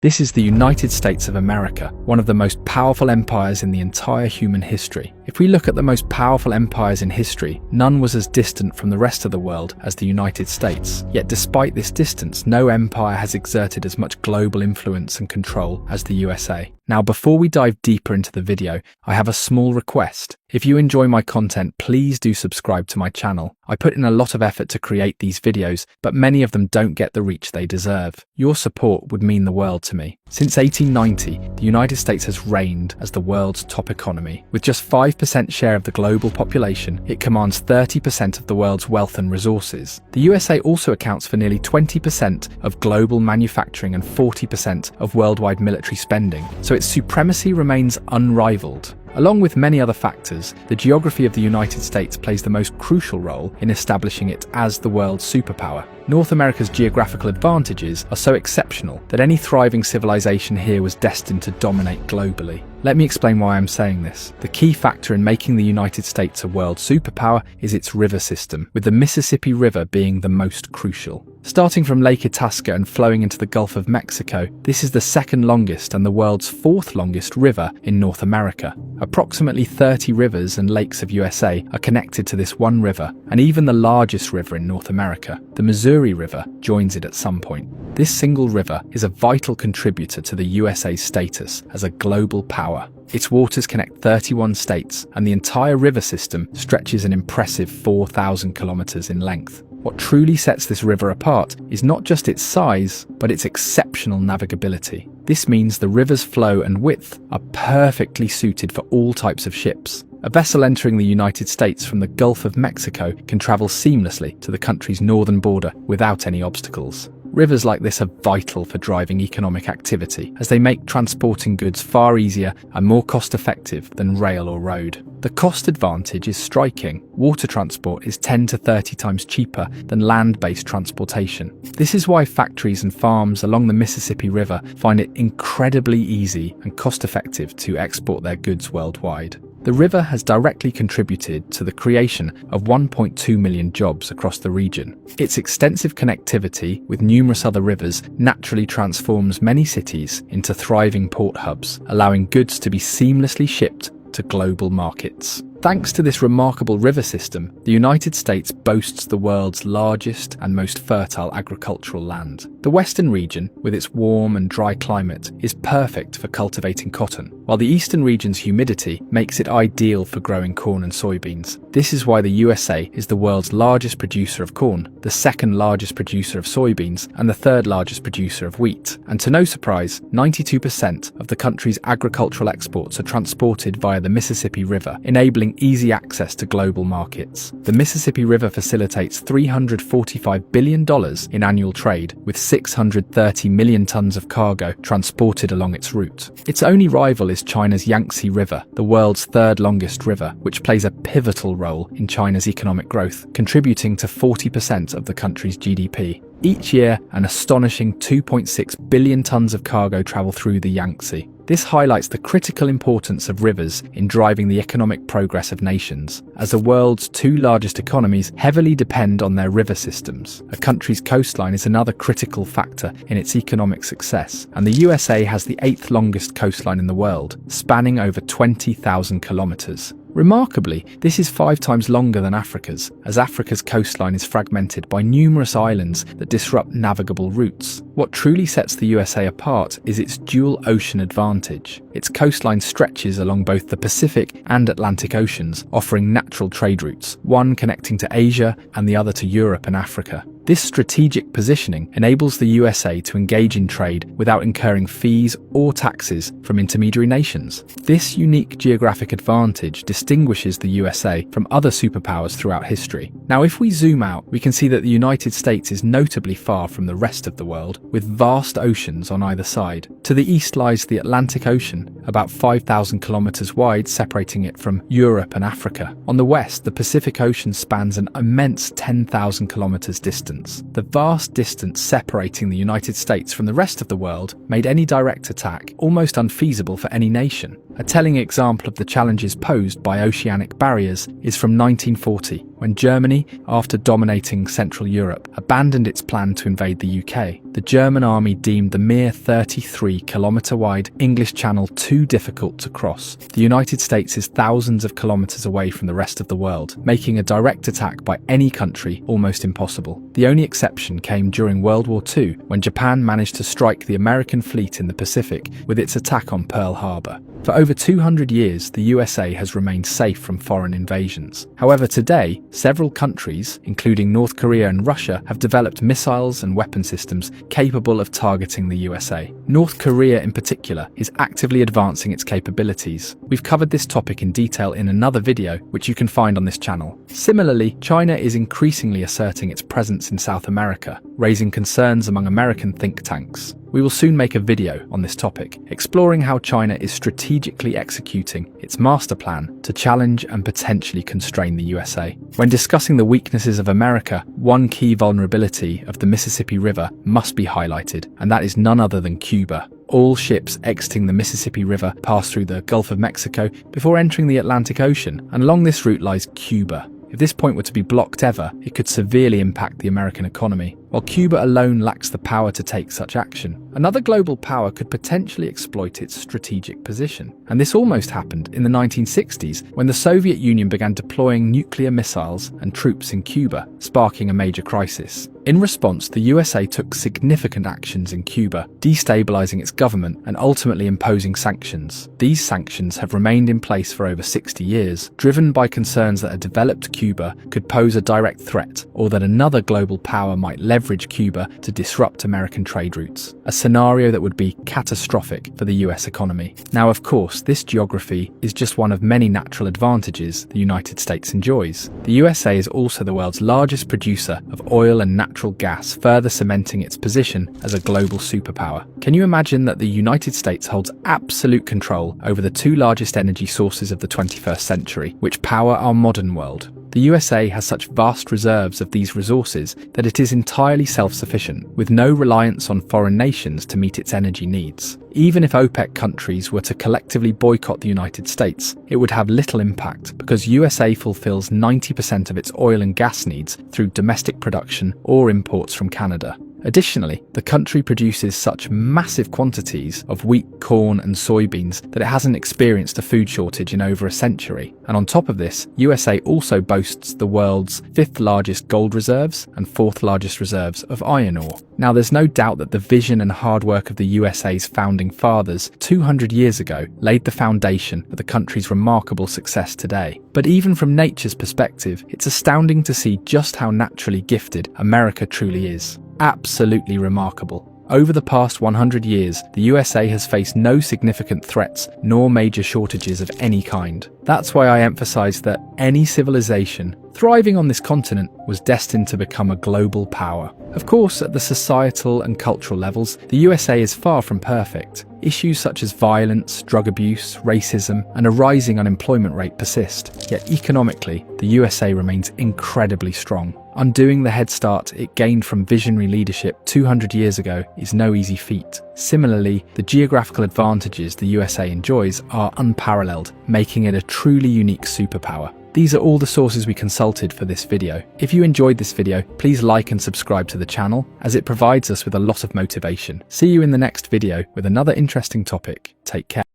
This is the United States of America, one of the most powerful empires in the entire human history. If we look at the most powerful empires in history, none was as distant from the rest of the world as the United States. Yet despite this distance, no empire has exerted as much global influence and control as the USA. Now, before we dive deeper into the video, I have a small request. If you enjoy my content, please do subscribe to my channel. I put in a lot of effort to create these videos, but many of them don't get the reach they deserve. Your support would mean the world to me. Since 1890, the United States has reigned as the world's top economy. With just 5% share of the global population, it commands 30% of the world's wealth and resources. The USA also accounts for nearly 20% of global manufacturing and 40% of worldwide military spending, so its supremacy remains unrivaled. Along with many other factors, the geography of the United States plays the most crucial role in establishing it as the world's superpower. North America's geographical advantages are so exceptional that any thriving civilization here was destined to dominate globally. Let me explain why I'm saying this. The key factor in making the United States a world superpower is its river system, with the Mississippi River being the most crucial. Starting from Lake Itasca and flowing into the Gulf of Mexico, this is the second longest and the world's fourth longest river in North America. Approximately 30 rivers and lakes of USA are connected to this one river, and even the largest river in North America, the Missouri River, joins it at some point. This single river is a vital contributor to the USA's status as a global power. Its waters connect 31 states, and the entire river system stretches an impressive 4,000 kilometers in length. What truly sets this river apart is not just its size, but its exceptional navigability. This means the river's flow and width are perfectly suited for all types of ships. A vessel entering the United States from the Gulf of Mexico can travel seamlessly to the country's northern border without any obstacles. Rivers like this are vital for driving economic activity, as they make transporting goods far easier and more cost-effective than rail or road. The cost advantage is striking. Water transport is 10 to 30 times cheaper than land-based transportation. This is why factories and farms along the Mississippi River find it incredibly easy and cost-effective to export their goods worldwide. The river has directly contributed to the creation of 1.2 million jobs across the region. Its extensive connectivity with numerous other rivers naturally transforms many cities into thriving port hubs, allowing goods to be seamlessly shipped to global markets. Thanks to this remarkable river system, the United States boasts the world's largest and most fertile agricultural land. The western region, with its warm and dry climate, is perfect for cultivating cotton, while the eastern region's humidity makes it ideal for growing corn and soybeans. This is why the USA is the world's largest producer of corn, the second largest producer of soybeans, and the third largest producer of wheat. And to no surprise, 92% of the country's agricultural exports are transported via the Mississippi River, enabling easy access to global markets. The Mississippi River facilitates $345 billion in annual trade, with 630 million tons of cargo transported along its route. Its only rival is China's Yangtze River, the world's third longest river, which plays a pivotal role in China's economic growth, contributing to 40% of the country's GDP. Each year, an astonishing 2.6 billion tons of cargo travel through the Yangtze. This highlights the critical importance of rivers in driving the economic progress of nations, as the world's two largest economies heavily depend on their river systems. A country's coastline is another critical factor in its economic success, and the USA has the 8th longest coastline in the world, spanning over 20,000 kilometers. Remarkably, this is 5 times longer than Africa's, as Africa's coastline is fragmented by numerous islands that disrupt navigable routes. What truly sets the USA apart is its dual ocean advantage. Its coastline stretches along both the Pacific and Atlantic Oceans, offering natural trade routes, one connecting to Asia and the other to Europe and Africa. This strategic positioning enables the USA to engage in trade without incurring fees or taxes from intermediary nations. This unique geographic advantage distinguishes the USA from other superpowers throughout history. Now, if we zoom out, we can see that the United States is notably far from the rest of the world, with vast oceans on either side. To the east lies the Atlantic Ocean, about 5,000 kilometers wide, separating it from Europe and Africa. On the west, the Pacific Ocean spans an immense 10,000 kilometers distance. The vast distance separating the United States from the rest of the world made any direct attack almost unfeasible for any nation. A telling example of the challenges posed by oceanic barriers is from 1940, when Germany, after dominating Central Europe, abandoned its plan to invade the UK. The German army deemed the mere 33-kilometre-wide English Channel too difficult to cross. The United States is thousands of kilometres away from the rest of the world, making a direct attack by any country almost impossible. The only exception came during World War II, when Japan managed to strike the American fleet in the Pacific with its attack on Pearl Harbor. For over 200 years, the USA has remained safe from foreign invasions. However, today, several countries, including North Korea and Russia, have developed missiles and weapon systems capable of targeting the USA. North Korea, in particular, is actively advancing its capabilities. We've covered this topic in detail in another video, which you can find on this channel. Similarly, China is increasingly asserting its presence in South America, raising concerns among American think tanks. We will soon make a video on this topic, exploring how China is strategically executing its master plan to challenge and potentially constrain the USA. When discussing the weaknesses of America, one key vulnerability of the Mississippi River must be highlighted, and that is none other than Cuba. All ships exiting the Mississippi River pass through the Gulf of Mexico before entering the Atlantic Ocean, and along this route lies Cuba. If this point were to be blocked ever, it could severely impact the American economy. While Cuba alone lacks the power to take such action, another global power could potentially exploit its strategic position. And this almost happened in the 1960s, when the Soviet Union began deploying nuclear missiles and troops in Cuba, sparking a major crisis. In response, the USA took significant actions in Cuba, destabilizing its government and ultimately imposing sanctions. These sanctions have remained in place for over 60 years, driven by concerns that a developed Cuba could pose a direct threat, or that another global power might leverage Cuba to disrupt American trade routes, a scenario that would be catastrophic for the US economy. Now, of course, this geography is just one of many natural advantages the United States enjoys. The USA is also the world's largest producer of oil and natural gas, further cementing its position as a global superpower. Can you imagine that the United States holds absolute control over the two largest energy sources of the 21st century, which power our modern world? The USA has such vast reserves of these resources that it is entirely self-sufficient, with no reliance on foreign nations to meet its energy needs. Even if OPEC countries were to collectively boycott the United States, it would have little impact because USA fulfills 90% of its oil and gas needs through domestic production or imports from Canada. Additionally, the country produces such massive quantities of wheat, corn and soybeans that it hasn't experienced a food shortage in over a century. And on top of this, USA also boasts the world's 5th largest gold reserves and 4th largest reserves of iron ore. Now, there's no doubt that the vision and hard work of the USA's founding fathers 200 years ago laid the foundation for the country's remarkable success today. But even from nature's perspective, it's astounding to see just how naturally gifted America truly is. Absolutely remarkable. Over the past 100 years, the USA has faced no significant threats nor major shortages of any kind. That's why I emphasize that any civilization thriving on this continent was destined to become a global power. Of course, at the societal and cultural levels, the USA is far from perfect. Issues such as violence, drug abuse, racism, and a rising unemployment rate persist. Yet economically, the USA remains incredibly strong. Undoing the head start it gained from visionary leadership 200 years ago is no easy feat. Similarly, the geographical advantages the USA enjoys are unparalleled, making it a truly unique superpower. These are all the sources we consulted for this video. If you enjoyed this video, please like and subscribe to the channel, as it provides us with a lot of motivation. See you in the next video with another interesting topic. Take care.